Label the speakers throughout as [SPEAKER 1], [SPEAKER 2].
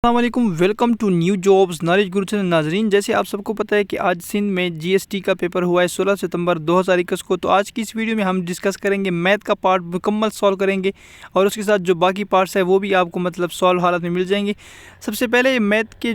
[SPEAKER 1] अस्सलामुअलैकुम, welcome to new jobs knowledge guru channel. नाजरीन, जैसे आप सबको पता है कि आज सिंध में जीएसटी का पेपर हुआ है 16 सितंबर 2021 को। तो आज की इस वीडियो में हम डिस्कस करेंगे, मैथ का पार्ट मुकम्मल सॉल्व करेंगे और उसके साथ जो बाकी पार्ट्स है वो भी आपको सॉल्व हालत में मिल जाएंगे। सबसे पहले मैथ के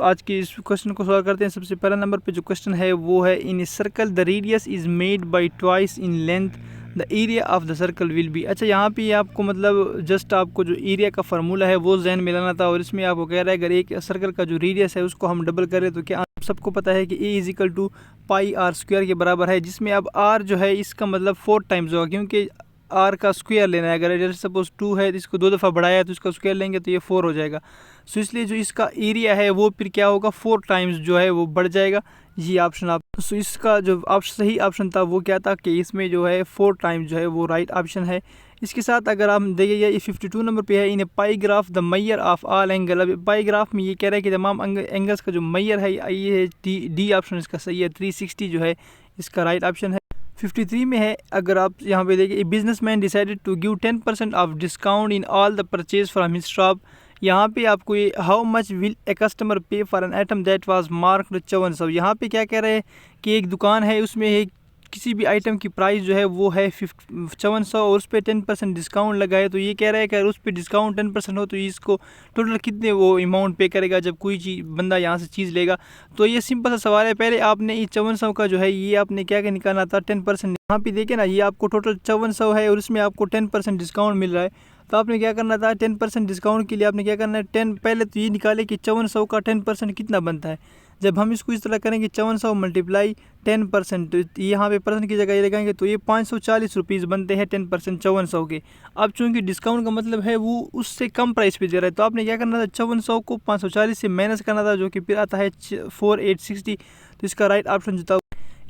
[SPEAKER 1] आज के इस क्वेश्चन को सॉल्व करते हैं। सबसे पहला नंबर पर जो क्वेश्चन है वो है, in a circle the radius is made by twice in length the area of the circle will be. अच्छा, यहाँ पे आपको जस्ट आपको जो एरिया का फार्मूला है वो जहन में लाना था। और इसमें आपको कह रहा है अगर एक सर्कल का जो रेडियस है उसको हम डबल करें तो क्या, आप सबको पता है कि A is equal to pi r square के बराबर है, जिसमें अब आर जो है इसका 4 टाइम्स होगा, क्योंकि आर का स्क्वायर लेना है। अगर जैसे सपोज 2 है तो इसको 2 दफ़ा बढ़ाया तो इसका स्क्वायर लेंगे तो ये 4 हो जाएगा। सो इसलिए जो इसका एरिया है वो फिर क्या होगा, 4 टाइम्स जो है वो बढ़ जाएगा। ये ऑप्शन आप, सो इसका जो सही ऑप्शन था वो क्या था कि इसमें जो है 4 टाइम्स जो है वो राइट ऑप्शन है। इसके साथ अगर हम देखिए ये 52 नंबर पे है, in a pie graph the measure of all angle. अब पाई ग्राफ में ये कह रहा है कि तमाम एंगल्स का जो मैयर है ये है डी ऑप्शन इसका सही है। 360 जो है इसका राइट ऑप्शन है। 53 में है, अगर आप यहाँ पे देखिए, business man decided to give 10% of discount in all the purchase from his shop. यहाँ पे आपको ये how much will a customer pay for an item that was marked 5400। यहाँ पे क्या कह रहे हैं कि एक दुकान है, उसमें एक किसी भी आइटम की प्राइस जो है वो है 5400 और उस पर 10% डिस्काउंट लगाए। तो ये कह रहा है कि अगर उस पर डिस्काउंट 10% हो तो इसको टोटल कितने वो अमाउंट पे करेगा जब कोई बंदा यहाँ से चीज़ लेगा। तो ये सिंपल सा सवाल है। पहले आपने ये 5400 का जो है ये आपने क्या निकालना था, 10%। यहाँ पे देखे ना, ये आपको टोटल 5400 है और इसमें आपको 10% डिस्काउंट मिल रहा है। तो आपने क्या करना था, 10% डिस्काउंट के लिए आपने क्या करना है, 10 पहले तो ये निकाले कि 5400 का 10% कितना बनता है। जब हम इसको इस तरह करेंगे 5400 मल्टीप्लाई 10%, तो यहाँ पे परसेंट की जगह ये लगाएंगे तो ये 540 रुपीज़ बनते हैं 10% 5400 के। अब चूँकि डिस्काउंट का मतलब है वो उससे कम प्राइस पे दे रहा है, तो आपने क्या करना था, 5400 को 540 से माइनस करना था, जो कि फिर आता है 4860। तो इसका राइट ऑप्शन जो था,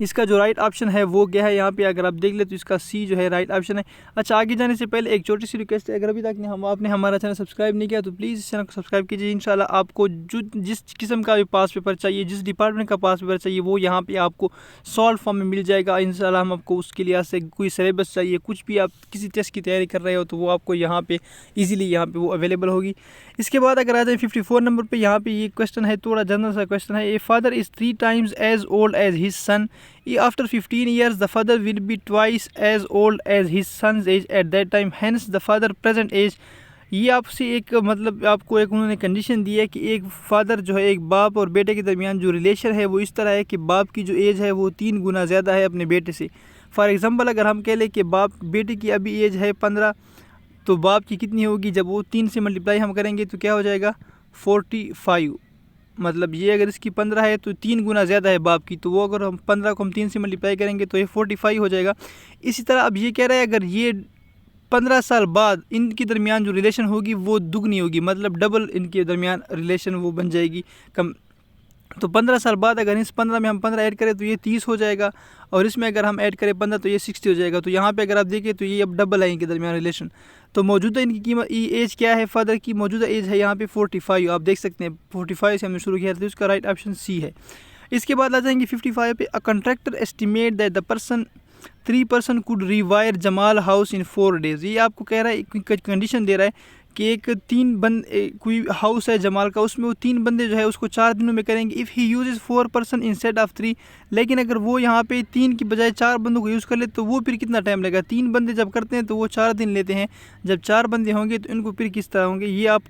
[SPEAKER 1] इसका जो राइट ऑप्शन है वो क्या है, यहाँ पे अगर आप देख ले तो इसका सी जो है राइट ऑप्शन है। अच्छा, आगे जाने से पहले एक छोटी सी रिक्वेस्ट है, अगर अभी तक आपने हमारा चैनल सब्सक्राइब नहीं किया तो प्लीज़ इस चैनल को सब्सक्राइब कीजिए। इंशाल्लाह आपको जिस किस्म का भी पास पेपर चाहिए, जिस डिपार्टमेंट का पास पेपर चाहिए, वो यहाँ पे आपको सॉल्व फॉर्म में मिल जाएगा। इंशाल्लाह हम आपको उसके लिए से कोई सिलेबस चाहिए, कुछ भी आप किसी टेस्ट की तैयारी कर रहे हो तो वो आपको यहाँ पे ईजिली यहाँ पे वो अवेलेबल होगी। इसके बाद अगर आ जाए 54 नंबर पे, यहाँ पे ये क्वेश्चन है, थोड़ा जनरल सा क्वेश्चन है। A father is 3 times as old as his son. After 15 years, the father will be twice as old as his son's age at that time. Hence, the father present age. ये आपसे एक आपको एक उन्होंने condition दी है कि एक father जो है, एक बाप और बेटे के दरमियान जो रिलेशन है वो इस तरह है कि बाप की जो एज है वो 3 गुना ज़्यादा है अपने बेटे से। फॉर एग्ज़ाम्पल, अगर हम कह लें कि बेटे की अभी एज है 15, तो बाप की कितनी होगी, जब वो 3 से मल्टीप्लाई हम करेंगे तो क्या हो जाएगा, 45। ये अगर इसकी 15 है तो 3 गुना ज़्यादा है बाप की, तो वो अगर हम 15 को हम 3 से मल्टीप्लाई करेंगे तो ये 45 हो जाएगा। इसी तरह अब ये कह रहा है अगर ये 15 साल बाद इनके दरमियान जो रिलेशन होगी वो दुगनी होगी, डबल इनके दरमियान रिलेशन वो बन जाएगी कम। तो 15 साल बाद अगर इस 15 में हम 15 ऐड करें तो ये 30 हो जाएगा, और इसमें अगर हम ऐड करें 15 तो ये 60 हो जाएगा। तो यहाँ पे अगर आप देखें तो ये अब डबल है इनके दरमियान रिलेशन। तो मौजूदा इनकी कीमत एज क्या है, फादर की मौजूदा एज है यहाँ पे 45। आप देख सकते हैं 45 से हमने शुरू किया था, तो इसका राइट ऑप्शन सी है। इसके बाद आ जाएंगे 55 पे, a contractor estimate that the person 3 person could rewire Jamal house in 4 days. ये आपको कह रहा है, कंडीशन दे रहा है कि एक 3 कोई हाउस है जमाल का, उसमें वो 3 बंदे जो है उसको 4 दिनों में करेंगे। If he uses 4 person instead of 3, लेकिन अगर वो यहाँ पे 3 की बजाय 4 बंदों को यूज़ कर ले तो वो फिर कितना टाइम लगेगा। 3 बंदे जब करते हैं तो वो 4 दिन लेते हैं, जब 4 बंदे होंगे तो इनको फिर किस तरह होंगे ये आप,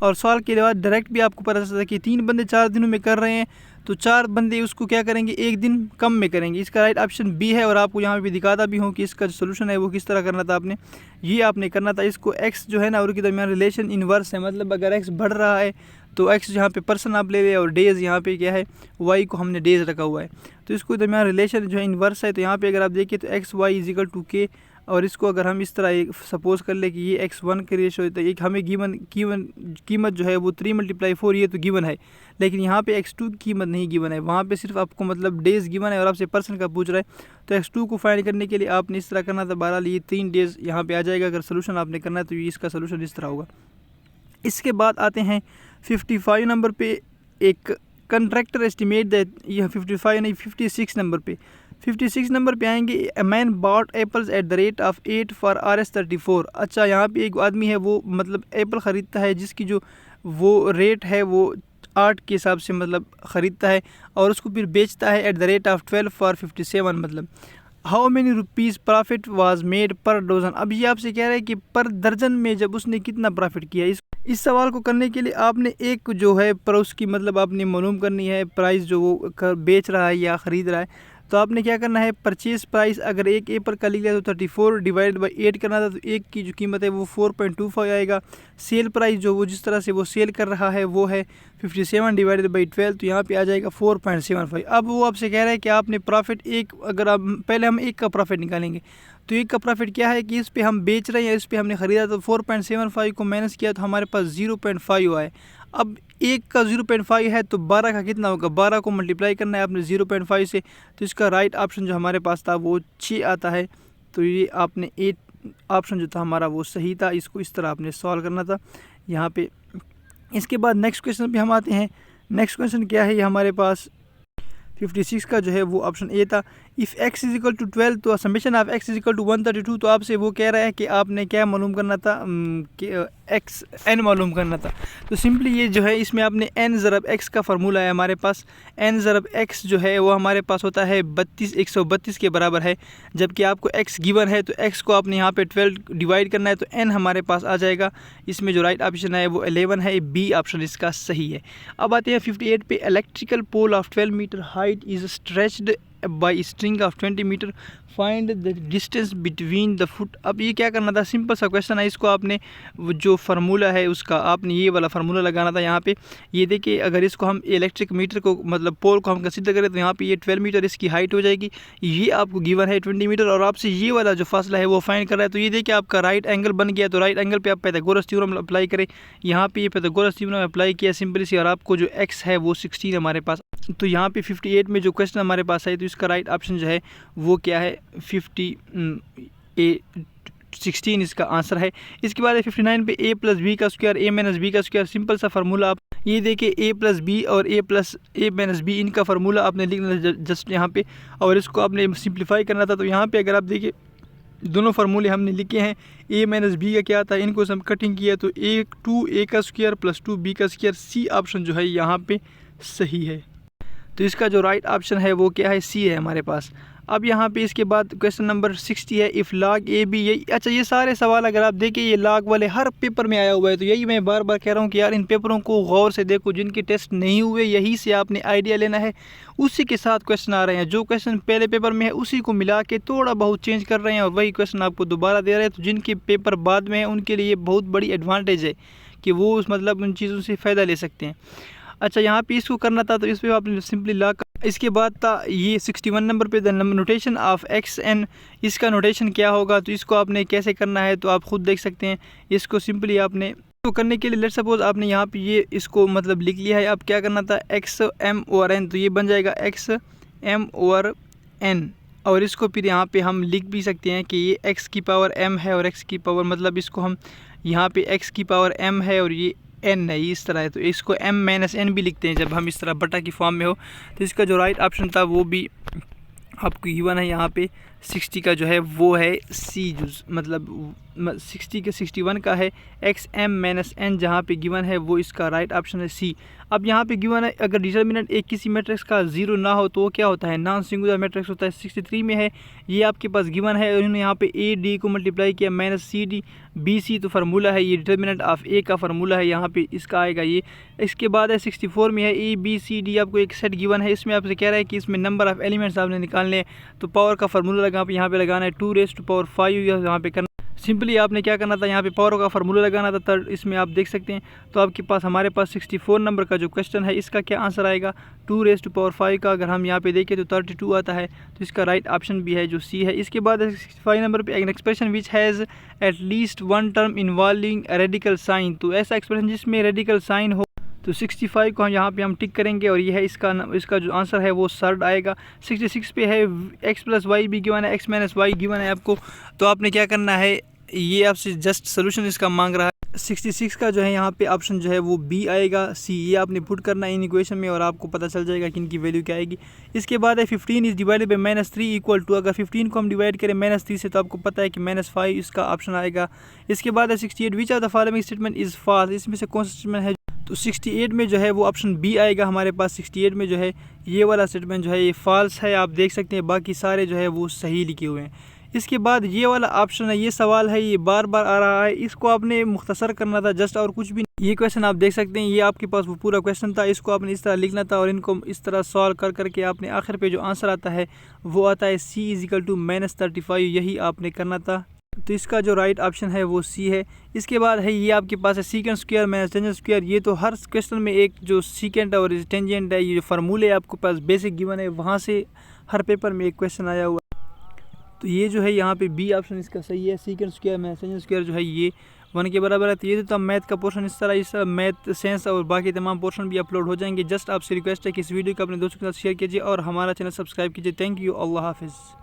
[SPEAKER 1] और सवाल के बाद डायरेक्ट भी आपको पता चलता है कि 3 बंदे 4 दिनों में कर रहे हैं तो 4 बंदे उसको क्या करेंगे, 1 दिन कम में करेंगे। इसका राइट ऑप्शन बी है, और आपको यहाँ पे दिखाता भी हूँ कि इसका जो सोल्यूशन है वो किस तरह करना था। आपने करना था, इसको एक्स जो है ना और के दरमियान रिलेशन इन्वर्स है, अगर एक्स बढ़ रहा है तो एक्स यहाँ पे पर्सन आप ले लें और डेज़ यहाँ पे क्या है, वाई को हमने डेज़ रखा हुआ है, तो इसको दरमियान रिलेशन जो है इन्वर्स है। तो यहाँ पे अगर आप देखिए तो x y is equal to k, और इसको अगर हम इस तरह सपोज़ कर ले कि ये x1 के रेशो है, तो एक हमें कीमत जो है वो 3 × 4 ये तो गिवन है, लेकिन यहाँ पे x2 की कीमत नहीं गिवन है, वहाँ पे सिर्फ आपको डेज़ गिवन है और आपसे पर्सन का पूछ रहा है। तो x2 को फाइंड करने के लिए आपने इस तरह करना था, 12 ये 3 डेज़ यहाँ पे आ जाएगा। अगर सोल्यूशन आपने करना है तो ये इसका सोल्यूशन इस तरह होगा। इसके बाद आते हैं 55 नंबर पे, एक कंट्रैक्टर एस्टिमेट दैट, यह 55 नहीं 56 नंबर पे, 56 नंबर पे आएंगे, a man bot apples eight the rate of 8 for RS 34। अच्छा, यहाँ पे एक आदमी है वो एप्पल ख़रीदता है जिसकी जो वो रेट है वो 8 के हिसाब से मतलब ख़रीदता है और उसको फिर बेचता है at the rate of 12 for 57। मतलब how many rupees profit was made per dozen. अब ये आपसे कह रहा है कि पर दर्जन में जब उसने कितना प्रॉफिट किया। इस सवाल को करने के लिए आपने एक जो है पर उसकी मतलब आपने मालूम करनी है प्राइस जो वो बेच रहा है या ख़रीद रहा है। तो आपने क्या करना है, परचेज़ प्राइस अगर एक एप्पल का लिख लिया तो 34 डिवाइड बाई 8 करना था, तो एक की जो कीमत है वो 4.25 आएगा। सेल प्राइस जो वो जिस तरह से वो सेल कर रहा है वो है 57 डिवाइडेड बाई 12, तो यहाँ पे आ जाएगा 4.75। अब वो आपसे कह रहा है कि आपने प्रॉफिट एक, अगर आप पहले हम एक का प्रॉफिट निकालेंगे तो एक का प्रॉफिट क्या है कि इस पे हम बेच रहे हैं, इस पे हमने ख़रीदा, तो 4.75 को माइनस किया तो हमारे पास 0.5 आए। अब एक का 0.5 है तो 12 का कितना होगा, 12 को मल्टीप्लाई करना है आपने 0.5 से, तो इसका राइट ऑप्शन जो हमारे पास था वो 6 आता है। तो ये आपने 8 ऑप्शन जो था हमारा वो सही था, इसको इस तरह आपने सॉल्व करना था यहाँ पे। इसके बाद नेक्स्ट क्वेश्चन पे हम आते हैं। नेक्स्ट क्वेश्चन क्या है ये हमारे पास 56 का जो है वो ऑप्शन ए था। If x is equal to 12 तो summation of x is equal to 132। तो आपसे वो कह रहा है कि आपने क्या मालूम करना था, x n मालूम करना था। तो सिंपली ये जो है इसमें आपने n ज़रब x का फार्मूला है हमारे पास। n ज़रब x जो है वो हमारे पास होता है 132 के बराबर है, जबकि आपको x गिवन है तो x को आपने यहाँ पे 12 डिवाइड करना है, तो n हमारे पास आ जाएगा। इसमें जो राइट ऑप्शन है वो 11 है, बी ऑप्शन इसका सही है। अब आते हैं 58 पे। Electrical pole of 12 metre height is stretched by string of 20 metre, find the distance between the foot. अब ये क्या करना था, सिंपल सा क्वेश्चन है। इसको आपने जो फार्मूला है उसका आपने ये वाला फार्मूला लगाना था यहाँ पे। ये देखिए अगर इसको हम इलेक्ट्रिक मीटर को मतलब पोल को हम कंसीडर करें तो यहाँ पे ये 12 मीटर इसकी हाइट हो जाएगी। ये आपको गिवन है 20 मीटर और आपसे ये वाला जो फासला है वो फाइंड कर रहा है। तो ये देखिए आपका राइट एंगल बन गया। तो राइट एंगल पे आप पाइथागोरस थ्योरम अप्लाई करें। यहाँ पे ये पाइथागोरस थ्योरम अप्लाई किया सिंपली सी, और आपको जो x है वो 16 हमारे पास। तो यहाँ पे 58 में जो क्वेश्चन हमारे पास है तो इसका राइट ऑप्शन जो है वो क्या है, 16 इसका आंसर है। इसके बाद 59 पे a प्लस बी का स्क्वायर a माइनस बी का स्क्वायर। सिंपल सा फार्मूला आप ये देखिए a प्लस बी और a plus a minus b इनका फार्मूला आपने लिखना था जस्ट यहाँ पे, और इसको आपने सिंप्लीफाई करना था। तो यहाँ पे अगर आप देखिए दोनों फार्मूले हमने लिखे हैं। a माइनस बी का क्या था, इनको हम कटिंग किया तो 2a का स्क्वायर प्लस 2b का स्क्वायर। सी ऑप्शन जो है यहाँ पे सही है। तो इसका जो राइट ऑप्शन है वो क्या है, सी है हमारे पास। अब यहाँ पे इसके बाद क्वेश्चन नंबर 60 है। इफ़ लॉग ए बी, यही अच्छा ये सारे सवाल अगर आप देखें ये लॉग वाले हर पेपर में आया हुआ है। तो यही मैं बार बार कह रहा हूँ कि यार इन पेपरों को गौर से देखो, जिनके टेस्ट नहीं हुए यही से आपने आइडिया लेना है। उसी के साथ क्वेश्चन आ रहे हैं, जो क्वेश्चन पहले पेपर में है उसी को मिला के थोड़ा बहुत चेंज कर रहे हैं और वही क्वेश्चन आपको दोबारा दे रहे हैं। तो जिनके पेपर बाद में है उनके लिए बहुत बड़ी एडवांटेज है कि वो मतलब उन चीज़ों से फ़ायदा ले सकते हैं। अच्छा यहाँ पे इसको करना था तो इस पर आपने सिंपली लॉग। इसके बाद था ये 61 नंबर पे the notation of x n, इसका नोटेशन क्या होगा। तो इसको आपने कैसे करना है तो आप खुद देख सकते हैं। इसको सिंपली आपने तो करने के लिए लेट्स सपोज आपने यहाँ पे ये इसको मतलब लिख लिया है। अब क्या करना था, एक्स एम ओवर एन, तो ये बन जाएगा एक्स एम ओवर एन, और इसको फिर यहाँ पे हम लिख भी सकते हैं कि ये एक्स की पावर एम है और एक्स की पावर मतलब इसको हम यहाँ पे एक्स की पावर एम है और ये एन है, इस तरह है। तो इसको m माइनस एन भी लिखते हैं जब हम इस तरह बटा की फॉर्म में हो। तो इसका जो राइट ऑप्शन था वो भी आपको गिवन है यहाँ पे। 60 का जो है वो है सी, जो मतलब 60 के 61 का है एक्स एम माइनस एन, जहाँ पे गिवन है वो इसका राइट ऑप्शन है सी। अब यहाँ पे गिवन है अगर डिटर्मिनेंट एक किसी मैट्रिक्स का 0 ना हो तो वो क्या होता है, नॉन सिंगुलर मैट्रिक्स होता है। 63 में है ये आपके पास गिवन है, उन्होंने यहाँ पे ए डी को मल्टीप्लाई किया minus c d b c, तो फार्मूला है ये डिटर्मिनेंट ऑफ ए का फार्मूला है, यहाँ पे इसका आएगा ये। इसके बाद है 64 में है ए बी सी डी, आपको एक सेट गिवन है। इसमें आपसे कह रहा है कि इसमें नंबर ऑफ एलिमेंट्स आपने निकालने हैं। तो पावर का फार्मूला यहाँ पे लगाना है 2⁵ यहाँ पे करना। सिंपली आपने क्या करना था, यहाँ पे पावर का फार्मूला लगाना था थर्ड, इसमें आप देख सकते हैं। तो आपके पास हमारे पास 64 नंबर का जो क्वेश्चन है इसका क्या आंसर आएगा, 2⁵ का अगर हम यहाँ पे देखें तो 32 आता है। तो इसका राइट ऑप्शन भी है जो सी है। इसके बाद 65 नंबर पे an expression which has at least one term involving radical sign, तो ऐसा एक्सप्रेशन जिसमें रेडिकल साइन हो। तो 65 को यहाँ पे हम टिक करेंगे और ये है इसका जो आंसर है वो सर्ड आएगा। 66 पे है x प्लस वाई भी गिवन है, x माइनस वाई गिवन है आपको। तो आपने क्या करना है, ये आपसे जस्ट सोल्यूशन इसका मांग रहा है। 66 का जो है यहाँ पे ऑप्शन जो है वो बी आएगा। सी ये आपने पुट करना है इन इक्वेशन में और आपको पता चल जाएगा कि इनकी वैल्यू क्या आएगी। इसके बाद है 15 is divided by -3 equal to, अगर 15 को हम डिवाइड करें -3 से तो आपको पता है कि -5 इसका ऑप्शन आएगा। इसके बाद है 68 which of the following statement is false, इसमें से कौन सा स्टेटमेंट है तो 68 में जो है वो ऑप्शन बी आएगा हमारे पास। 68 में जो है ये वाला स्टेटमेंट जो है ये फॉल्स है, आप देख सकते हैं, बाकी सारे जो है वो सही लिखे हुए हैं। इसके बाद ये वाला ऑप्शन है, ये सवाल है, ये बार बार आ रहा है, इसको आपने मुख्तसर करना था जस्ट, और कुछ भी नहीं। ये क्वेश्चन आप देख सकते हैं, ये आपके पास वो पूरा क्वेश्चन था, इसको आपने इस तरह लिखना था और इनको इस तरह सॉल्व कर करके आपने आखिर पे जो आंसर आता है वो आता है C = -35, यही आपने करना था। तो इसका जो राइट ऑप्शन है वो सी है। इसके बाद है ये आपके पास है secant square minus tangent square. ये तो हर क्वेश्चन में एक जो सीकेंट और टेंजेंट है, ये जो फार्मूले आपके पास बेसिक गिवन है, वहाँ से हर पेपर में एक क्वेश्चन आया हुआ। तो ये जो है यहाँ पे बी ऑप्शन इसका सही है। Secant square minus tangent square जो है ये 1 के बराबर है। तो ये तो मैथ का पोर्शन इस तरह मैथ साइंस और बाकी तमाम पोर्शन भी अपलोड हो जाएंगे। जस्ट आपसे रिक्वेस्ट है कि इस वीडियो को अपने दोस्तों के साथ शेयर कीजिए और हमारा चैनल सब्सक्राइब कीजिए। थैंक यू, अल्लाह हाफिज़।